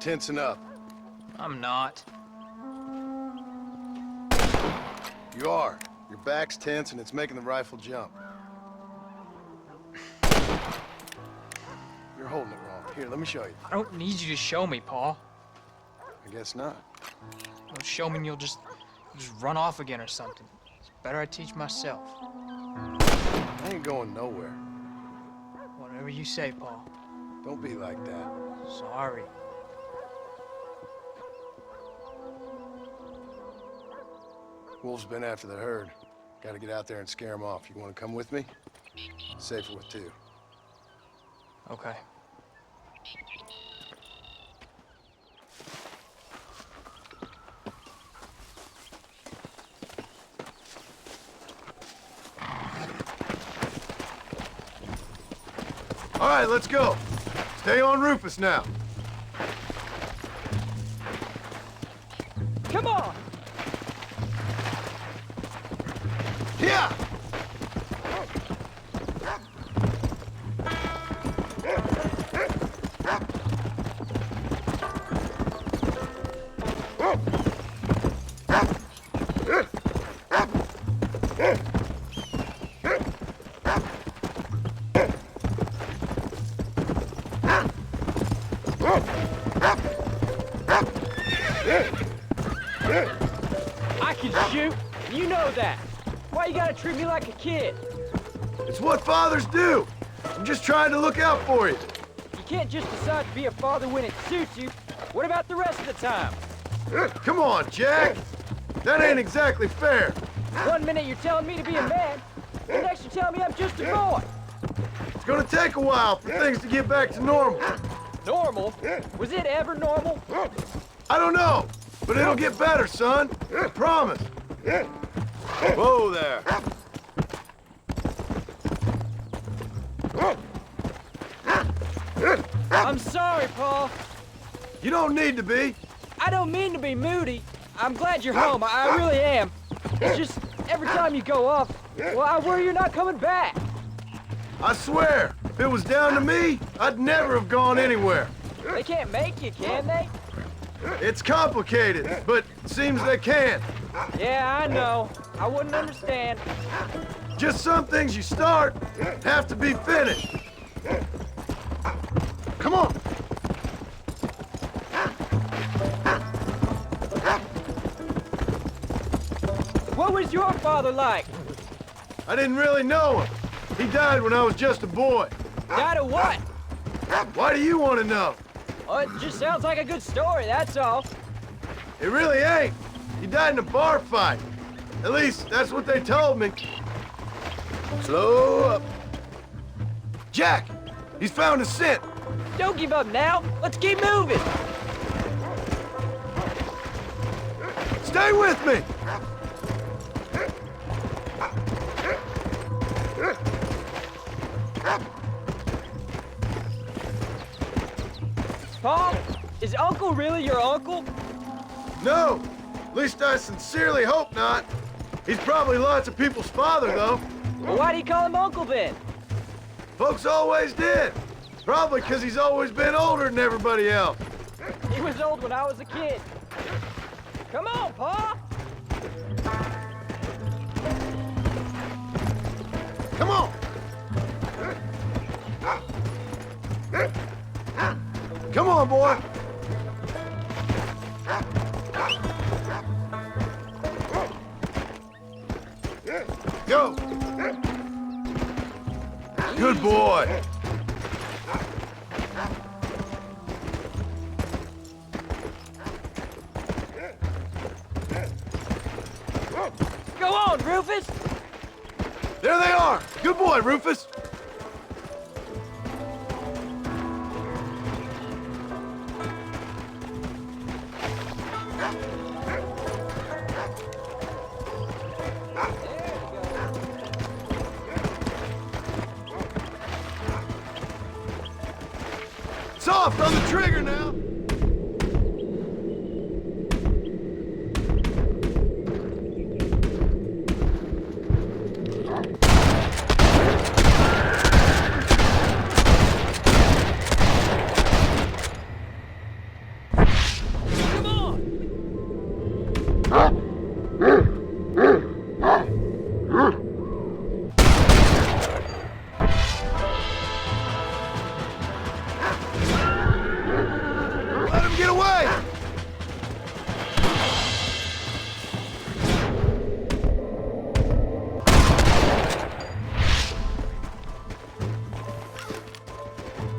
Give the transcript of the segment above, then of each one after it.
tensing up. I'm not. You are. Your back's tense and it's making the rifle jump. You're holding it wrong. Here, let me show you. I don't need you to show me, Paul. I guess not. You'll show me and you'll just run off again or something. It's better I teach myself. I ain't going nowhere. Whatever you say, Paul. Don't be like that. Sorry. Wolves been after the herd. Gotta get out there and scare them off. You wanna come with me? Safer with two. Okay. All right, let's go. Stay on Rufus now. Come on! Yeah! I can shoot. You know that. Why you gotta treat me like a kid? It's what fathers do. I'm just trying to look out for you. You can't just decide to be a father when it suits you. What about the rest of the time? Come on, Jack. That ain't exactly fair. 1 minute you're telling me to be a man, the next you're telling me I'm just a boy. It's gonna take a while for things to get back to normal. Normal? Was it ever normal? I don't know, but it'll get better, son. I promise. Whoa there. I'm sorry, Paul. You don't need to be. I don't mean to be moody. I'm glad you're home. I really am. It's just every time you go off, well, I worry you're not coming back. I swear, if it was down to me, I'd never have gone anywhere. They can't make you, can they? It's complicated, but it seems they can. Yeah, I know. I wouldn't understand. Just some things you start have to be finished. Come on. What was your father like? I didn't really know him. He died when I was just a boy. Died of what? Why do you want to know? Oh, it just sounds like a good story, that's all. It really ain't. He died in a bar fight. At least, that's what they told me. Slow up. Jack! He's found a scent. Don't give up now. Let's keep moving. Stay with me! Paul, is Uncle really your uncle? No! At least I sincerely hope not. He's probably lots of people's father, though. Well, why do you call him Uncle then? Folks always did. Probably because he's always been older than everybody else. He was old when I was a kid. Come on, Pa! Come on! Come on, boy! Go! Good boy! Go on, Rufus! There they are! Good boy, Rufus! Soft on the trigger now!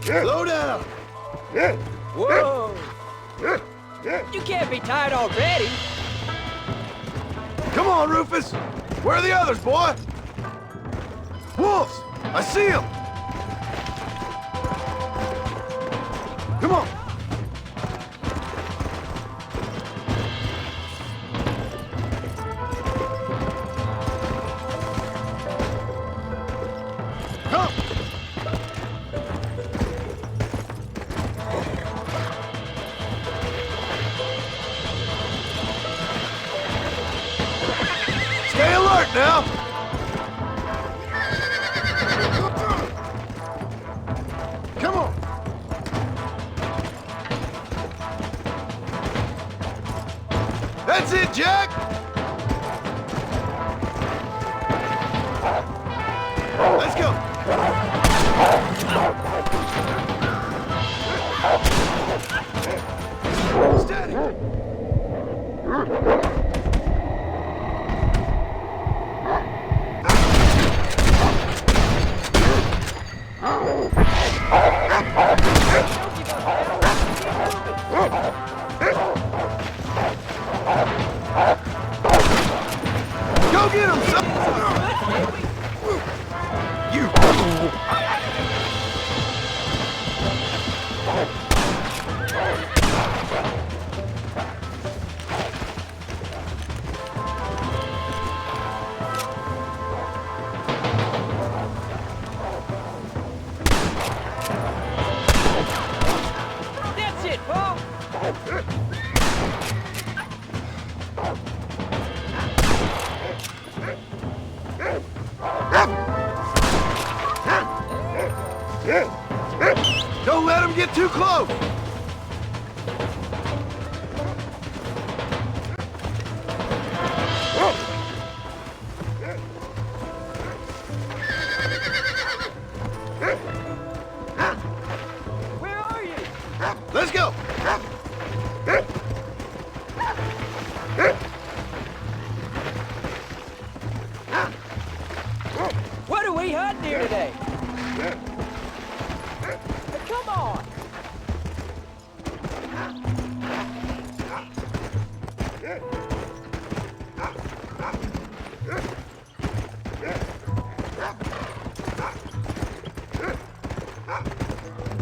Slow down. Whoa! You can't be tired already. Come on, Rufus. Where are the others, boy? Wolves! I see them! Come on! Come! Stay alert now! Come on! That's it, Jack! Let's go! Steady! Go get him, son! You! That's it, Paul. Don't let him get too close! Where are you? Let's go! What are we hunting here today? Come on!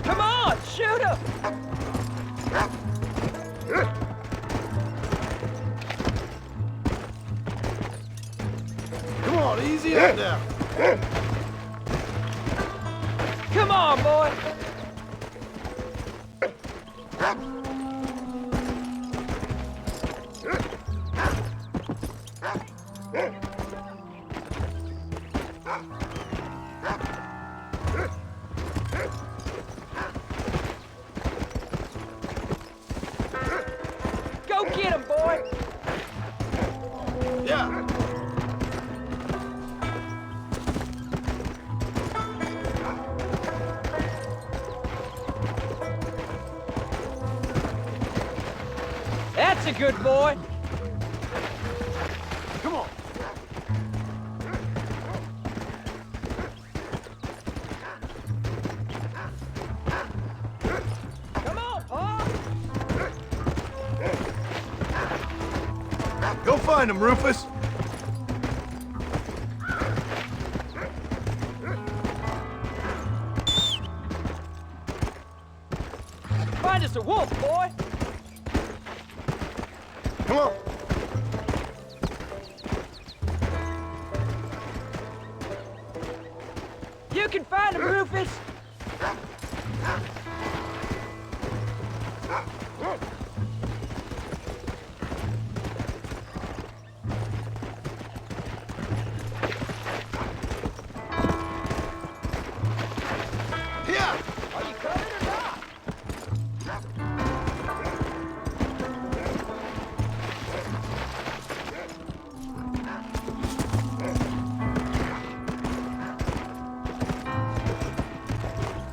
Come on, shoot him! Come on, easy up now! Come on, boy! Go get him, boy! Yeah! That's a good boy! Come on! Come on, Paul! Go find him, Rufus! Find us a wolf, boy! Come on! You can find him, Rufus! Here! Are you coming or not?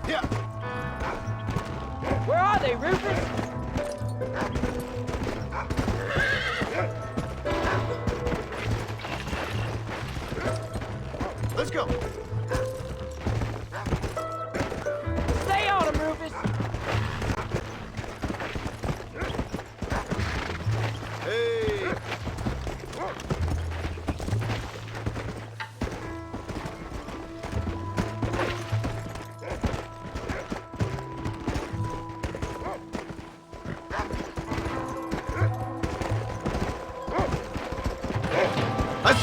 Here! Where are they, Rufus? Let's go! Stay on him,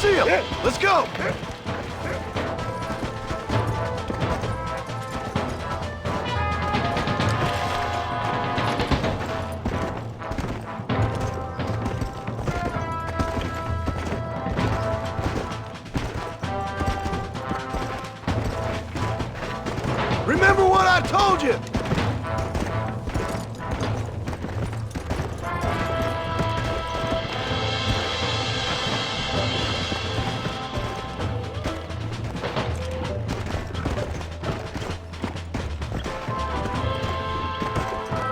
see him! Let's go! Remember what I told you!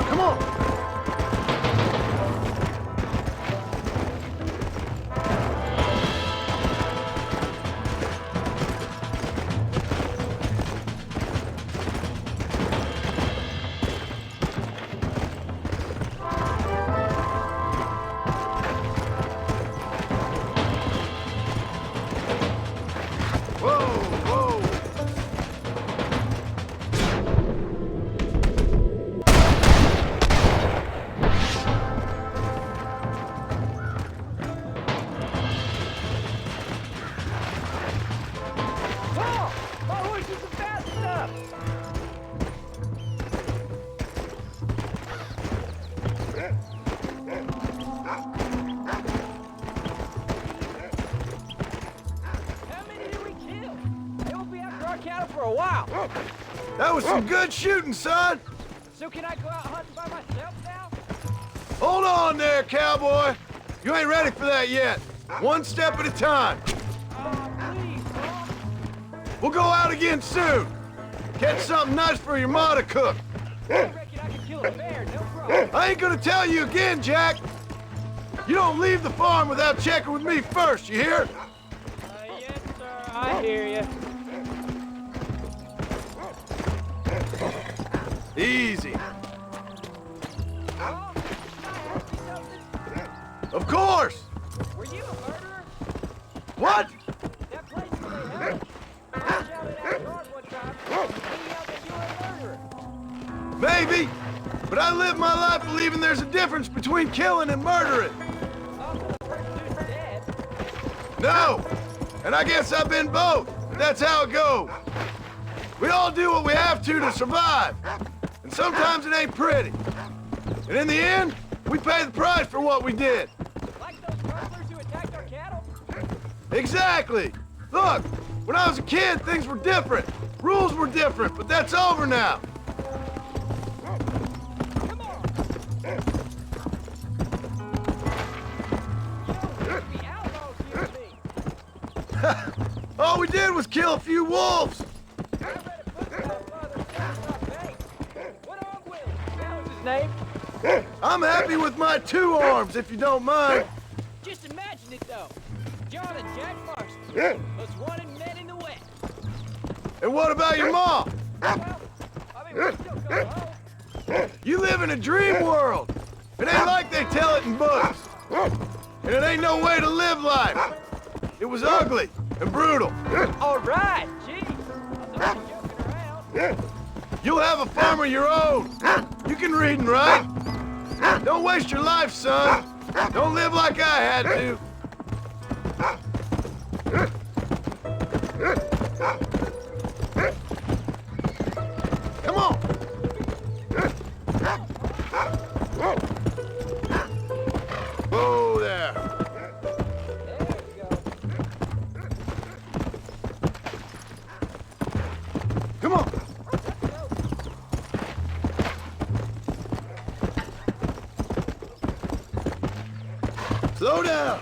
Come on! Paul! My horse isn't fast enough! How many did we kill? They won't be after our cattle for a while. That was some good shooting, son! So can I go out hunting by myself now? Hold on there, cowboy! You ain't ready for that yet. One step at a time. Please, Paul. We'll go out again soon. Catch something nice for your ma to cook. I reckon I can kill a bear, no problem. I ain't gonna tell you again, Jack. You don't leave the farm without checking with me first, you hear? Yes, sir. I hear you. Easy. Paul, can I ask you something? Of course. Were you a murderer? What? That place where they held you. I shouted at the guard one time. He yelled that you were a murderer. Maybe. But I live my life believing there's a difference between killing and murdering. Also, the first dude's dead. No. And I guess I've been both. That's how it goes. We all do what we have to survive. And sometimes it ain't pretty. And in the end, we pay the price for what we did. Like those rustlers who attacked our cattle? Exactly. Look, when I was a kid, things were different. Rules were different, but that's over now. Come on! You don't be outlaws, you me. All we did was kill a few wolves. I read a book about one of those guys got baked. What on Willie? That was his name. I'm happy with my 2 arms, if you don't mind. Just imagine it, though. John and Jack Marston, most wanted men in the West. And what about your mom? Well, I mean, we still go home. You live in a dream world. It ain't like they tell it in books. And it ain't no way to live life. It was ugly and brutal. All right, geez. I thought you were joking around. You'll have a farm of your own. You can read and write. Don't waste your life, son. Don't live like I had to. Come on. Whoa there. There we go. Come on. Slow down.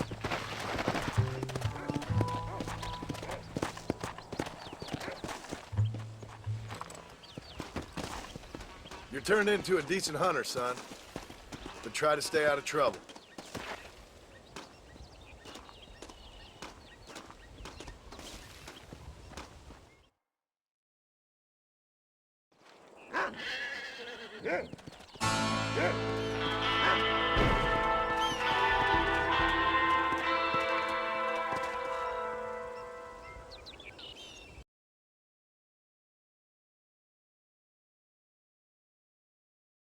You're turned into a decent hunter, son. But try to stay out of trouble.